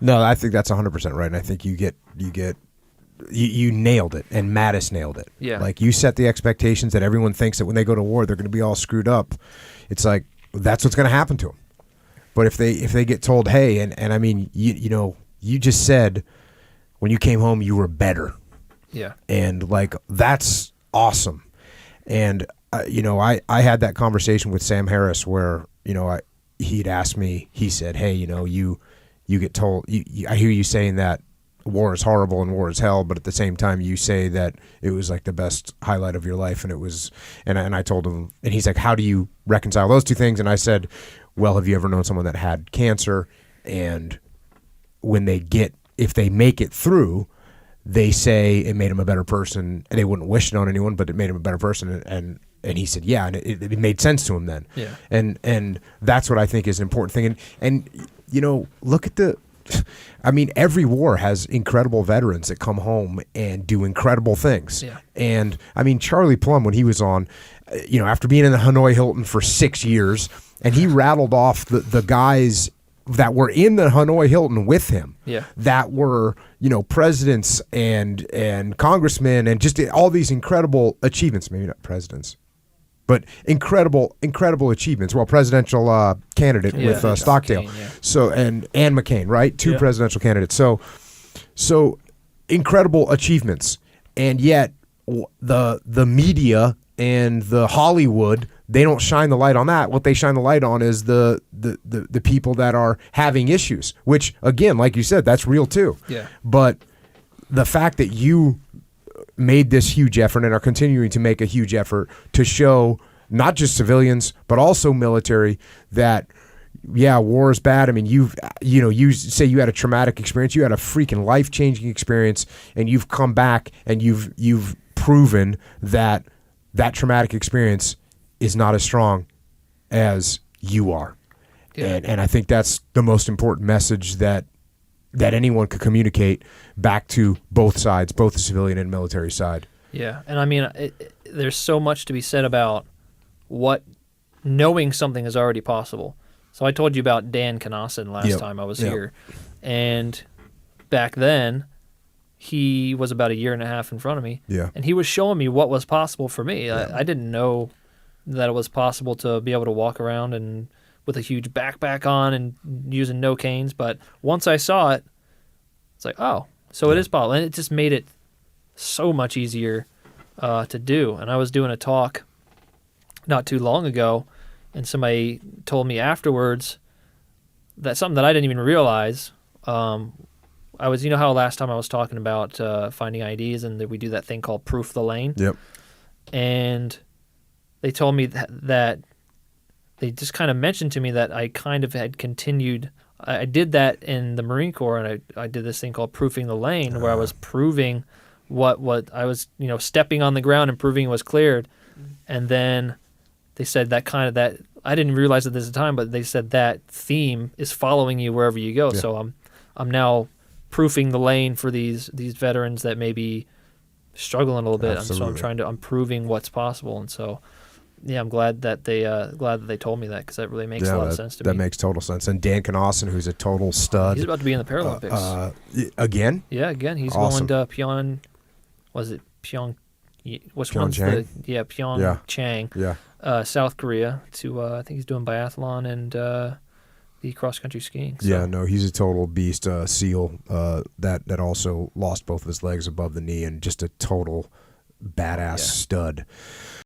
No, I think that's 100% right, and I think you nailed it, and Mattis nailed it. Yeah. Like, you set the expectations that everyone thinks that when they go to war, they're going to be all screwed up. It's like, that's what's going to happen to them. But if they get told, hey, and I mean, you just said when you came home you were better. Yeah. And, like, that's awesome. And, I had that conversation with Sam Harris where, he'd asked me, he said, hey, you get told, I hear you saying that war is horrible and war is hell, but at the same time you say that it was like the best highlight of your life, and it was, and I told him, and he's like, how do you reconcile those two things? And I said, well, have you ever known someone that had cancer, and if they make it through, they say it made them a better person, and they wouldn't wish it on anyone, but it made them a better person, and he said, yeah, and it made sense to him then. Yeah. And that's what I think is an important thing. And look at every war has incredible veterans that come home and do incredible things. Yeah. And, Charlie Plum, when he was on, after being in the Hanoi Hilton for 6 years, and he rattled off the guys that were in the Hanoi Hilton with him, that were, presidents and congressmen and just all these incredible achievements, maybe not presidents, but incredible achievements. Well, presidential candidate with Stockdale, McCain, yeah. So and McCain, right? Two presidential candidates. So incredible achievements, and yet the media and the Hollywood, they don't shine the light on that. What they shine the light on is the people that are having issues, which, again, like you said, that's real too. Yeah. But the fact that you made this huge effort and are continuing to make a huge effort to show not just civilians but also military that, yeah, war is bad. I mean, you say you had a traumatic experience, you had a freaking life-changing experience, and you've come back and you've proven that traumatic experience is not as strong as you are. Yeah. And I think that's the most important message that anyone could communicate back to both sides, both the civilian and military side. Yeah, and there's so much to be said about knowing something is already possible. So I told you about Dan Knassen last time I was here, and back then he was about a year and a half in front of me, and he was showing me what was possible for me. Yeah. I didn't know that it was possible to be able to walk around and with a huge backpack on and using no canes, but once I saw it, it's like, oh, so it is possible, and it just made it so much easier to do. And I was doing a talk not too long ago, and somebody told me afterwards that something that I didn't even realize. I was, how last time I was talking about finding IDs, and that we do that thing called proof the lane. Yep. And they told me that they just kind of mentioned to me that I kind of had continued. I did that in the Marine Corps, and I did this thing called proofing the lane, where I was proving what I was, stepping on the ground and proving it was cleared. And then they said that I didn't realize it at the time, but they said that theme is following you wherever you go. Yeah. So I'm now proofing the lane for these veterans that may be struggling a little bit. Absolutely. And so I'm proving what's possible. And so, yeah, I'm glad that they told me that, because that really makes a lot of sense to me. That makes total sense. And Dan Knassen, who's a total stud. He's about to be in the Paralympics. Again? Yeah, again. He's awesome. going to Pyeongchang. Yeah. South Korea to I think he's doing biathlon and the cross country skiing. So. Yeah, no, he's a total beast. SEAL that also lost both of his legs above the knee, and just a total badass stud.